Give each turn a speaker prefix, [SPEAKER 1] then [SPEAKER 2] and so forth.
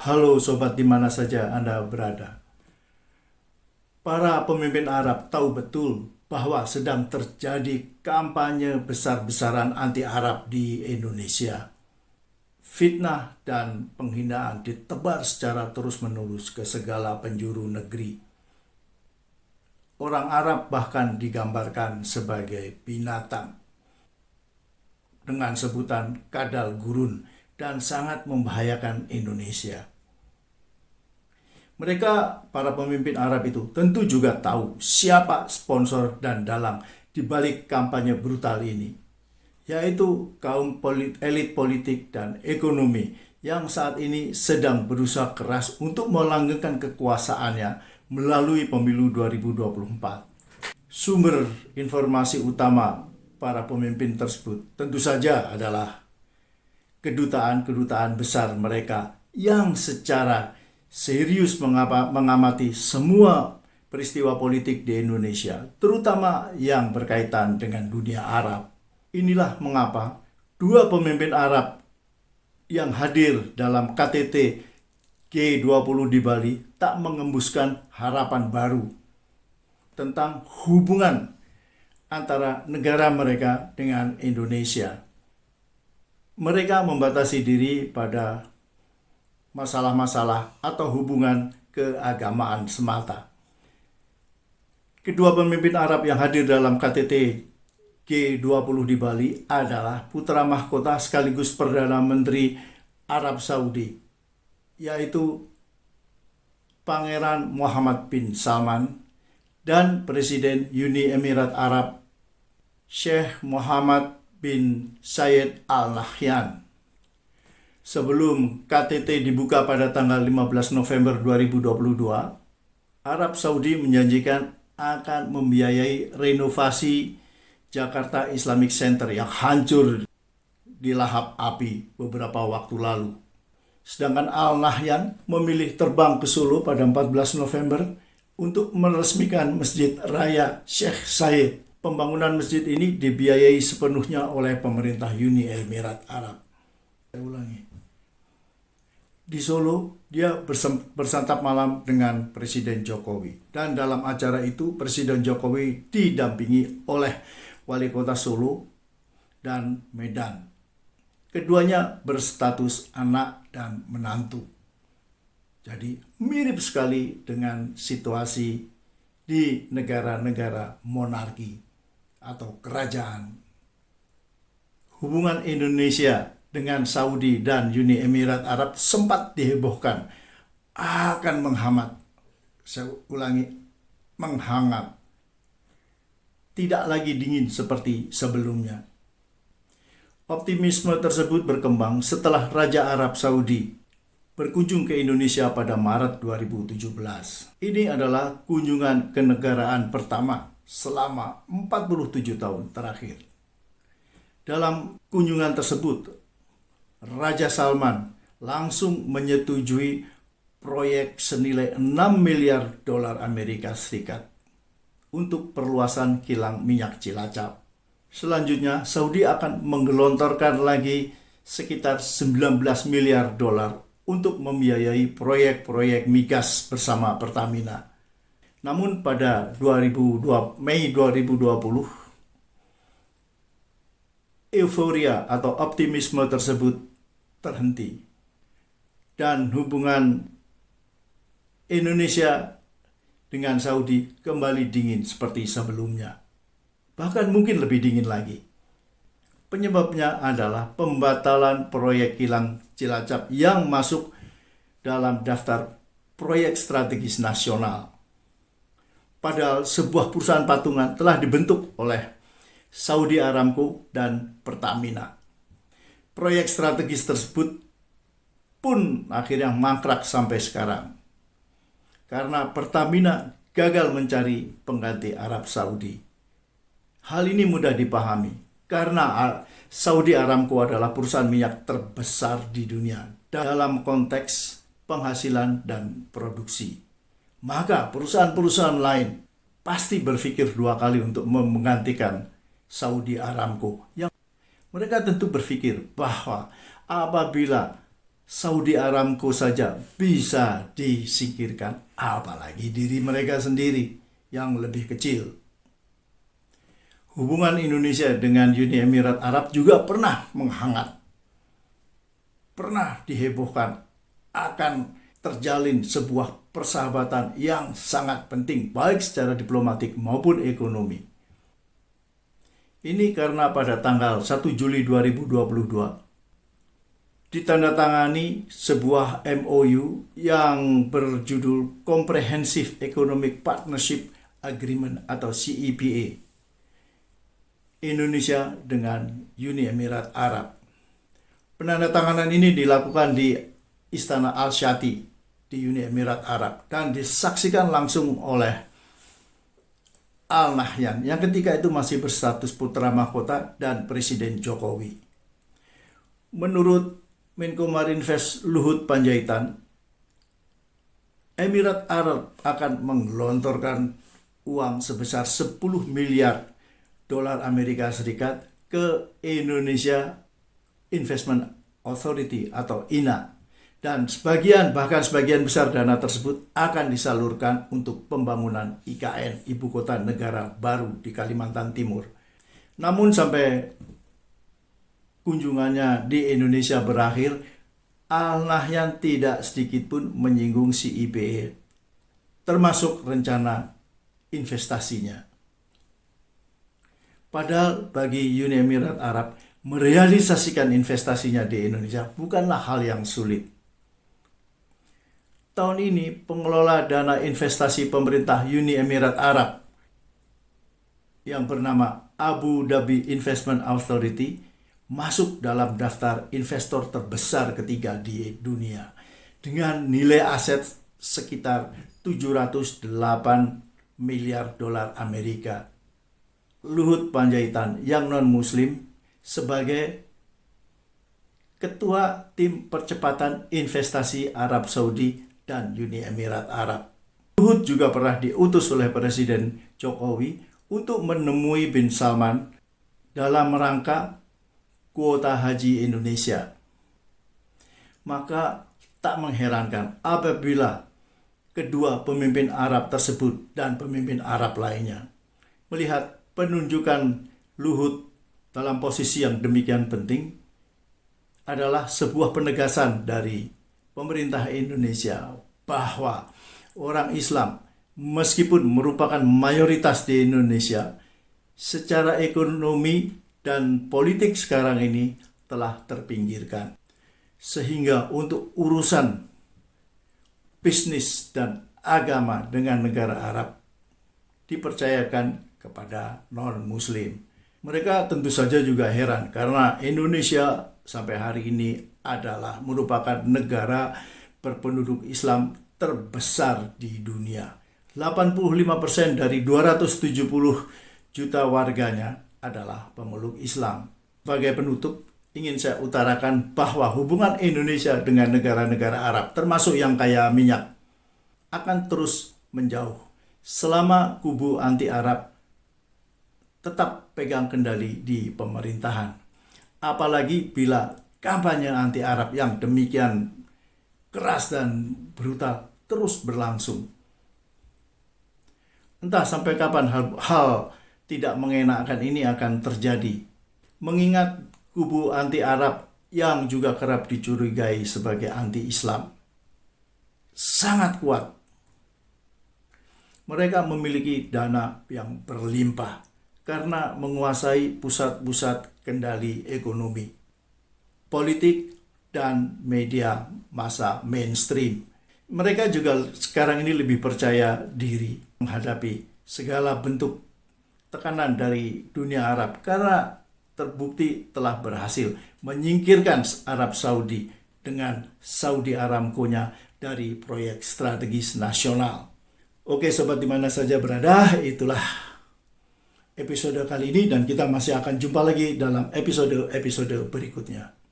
[SPEAKER 1] Halo sobat di mana saja Anda berada. Para pemimpin Arab tahu betul bahwa sedang terjadi kampanye besar-besaran anti-Arab di Indonesia. Fitnah dan penghinaan ditebar secara terus-menerus ke segala penjuru negeri. Orang Arab bahkan digambarkan sebagai binatang dengan sebutan kadal gurun dan sangat membahayakan Indonesia. Mereka, para pemimpin Arab itu, tentu juga tahu siapa sponsor dan dalang di balik kampanye brutal ini, yaitu kaum elit politik dan ekonomi yang saat ini sedang berusaha keras untuk melanggengkan kekuasaannya melalui pemilu 2024. Sumber informasi utama para pemimpin tersebut tentu saja adalah kedutaan-kedutaan besar mereka yang secara serius mengamati semua peristiwa politik di Indonesia, terutama yang berkaitan dengan dunia Arab. Inilah mengapa dua pemimpin Arab yang hadir dalam KTT G20 di Bali tak mengembuskan harapan baru tentang hubungan antara negara mereka dengan Indonesia. Mereka membatasi diri pada masalah-masalah atau hubungan keagamaan semata. Kedua pemimpin Arab yang hadir dalam KTT G20 di Bali adalah putra mahkota sekaligus Perdana Menteri Arab Saudi, yaitu Pangeran Muhammad bin Salman dan Presiden Uni Emirat Arab Sheikh Mohammed bin Zayed Al Nahyan. Sebelum KTT dibuka pada tanggal 15 November 2022, Arab Saudi menjanjikan akan membiayai renovasi Jakarta Islamic Center yang hancur dilahap api beberapa waktu lalu. Sedangkan Al Nahyan memilih terbang ke Solo pada 14 November untuk meresmikan Masjid Raya Sheikh Zayed. Pembangunan masjid ini dibiayai sepenuhnya oleh pemerintah Uni Emirat Arab. Saya ulangi. Di Solo, dia bersantap malam dengan Presiden Jokowi. Dan dalam acara itu, Presiden Jokowi didampingi oleh Wali Kota Solo dan Medan. Keduanya berstatus anak dan menantu. Jadi mirip sekali dengan situasi di negara-negara monarki atau kerajaan. Hubungan Indonesia dengan Saudi dan Uni Emirat Arab sempat dihebohkan akan menghangat. Saya ulangi, menghangat. Tidak lagi dingin seperti sebelumnya. Optimisme tersebut berkembang setelah Raja Arab Saudi berkunjung ke Indonesia pada Maret 2017. Ini adalah kunjungan kenegaraan pertama selama 47 tahun terakhir. Dalam kunjungan tersebut, Raja Salman langsung menyetujui proyek senilai 6 miliar dolar Amerika Serikat untuk perluasan kilang minyak Cilacap. Selanjutnya, Saudi akan menggelontorkan lagi sekitar 19 miliar dolar untuk membiayai proyek-proyek migas bersama Pertamina. Namun pada Mei 2020, euforia atau optimisme tersebut terhenti. Dan hubungan Indonesia dengan Saudi kembali dingin seperti sebelumnya. Bahkan mungkin lebih dingin lagi. Penyebabnya adalah pembatalan proyek kilang Cilacap yang masuk dalam daftar proyek strategis nasional. Padahal sebuah perusahaan patungan telah dibentuk oleh Saudi Aramco dan Pertamina. Proyek strategis tersebut pun akhirnya mangkrak sampai sekarang. Karena Pertamina gagal mencari pengganti Arab Saudi. Hal ini mudah dipahami karena Saudi Aramco adalah perusahaan minyak terbesar di dunia dalam konteks penghasilan dan produksi. Maka perusahaan-perusahaan lain pasti berpikir dua kali untuk menggantikan Saudi Aramco. Yang mereka tentu berpikir bahwa apabila Saudi Aramco saja bisa disingkirkan, apalagi diri mereka sendiri yang lebih kecil. Hubungan Indonesia dengan Uni Emirat Arab juga pernah menghangat, pernah dihebohkan akan terjalin sebuah persahabatan yang sangat penting baik secara diplomatik maupun ekonomi. Ini karena pada tanggal 1 Juli 2022 ditandatangani sebuah MOU yang berjudul Comprehensive Economic Partnership Agreement atau CEPA Indonesia dengan Uni Emirat Arab. Penandatanganan ini dilakukan di Istana Al-Shati di Uni Emirat Arab dan disaksikan langsung oleh Al Nahyan yang ketika itu masih berstatus putra mahkota dan Presiden Jokowi. Menurut Menko Marinvest Luhut Panjaitan, Emirat Arab akan menggelontorkan uang sebesar 10 miliar dolar Amerika Serikat ke Indonesia Investment Authority atau INA, dan bahkan sebagian besar dana tersebut akan disalurkan untuk pembangunan IKN, Ibu Kota Negara Baru di Kalimantan Timur. Namun sampai kunjungannya di Indonesia berakhir, Al Nahyan tidak sedikit pun menyinggung CEPA, termasuk rencana investasinya. Padahal bagi Uni Emirat Arab, merealisasikan investasinya di Indonesia bukanlah hal yang sulit. Tahun ini, pengelola dana investasi pemerintah Uni Emirat Arab yang bernama Abu Dhabi Investment Authority masuk dalam daftar investor terbesar ketiga di dunia dengan nilai aset sekitar 708 miliar dolar Amerika. Luhut Panjaitan yang non-muslim sebagai ketua tim percepatan investasi Arab Saudi dan Uni Emirat Arab. Luhut juga pernah diutus oleh Presiden Jokowi untuk menemui bin Salman dalam rangka kuota haji Indonesia. Maka tak mengherankan apabila kedua pemimpin Arab tersebut dan pemimpin Arab lainnya melihat penunjukan Luhut dalam posisi yang demikian penting adalah sebuah penegasan dari pemerintah Indonesia bahwa orang Islam meskipun merupakan mayoritas di Indonesia, secara ekonomi dan politik sekarang ini telah terpinggirkan. Sehingga untuk urusan bisnis dan agama dengan negara Arab dipercayakan kepada non-muslim. Mereka tentu saja juga heran karena Indonesia sampai hari ini adalah merupakan negara berpenduduk Islam terbesar di dunia. 85% dari 270 juta warganya adalah pemeluk Islam. Sebagai penutup, ingin saya utarakan bahwa hubungan Indonesia dengan negara-negara Arab, termasuk yang kaya minyak, akan terus menjauh selama kubu anti-Arab tetap pegang kendali di pemerintahan. Apalagi bila kampanye anti-Arab yang demikian keras dan brutal terus berlangsung. Entah sampai kapan hal tidak mengenakan ini akan terjadi. Mengingat kubu anti-Arab yang juga kerap dicurigai sebagai anti-Islam sangat kuat. Mereka memiliki dana yang berlimpah karena menguasai pusat-pusat kendali ekonomi, politik, dan media massa mainstream. Mereka juga sekarang ini lebih percaya diri menghadapi segala bentuk tekanan dari dunia Arab karena terbukti telah berhasil menyingkirkan Arab Saudi dengan Saudi Aramco-nya dari proyek strategis nasional. Oke sobat di mana saja berada, itulah episode kali ini dan kita masih akan jumpa lagi dalam episode-episode berikutnya.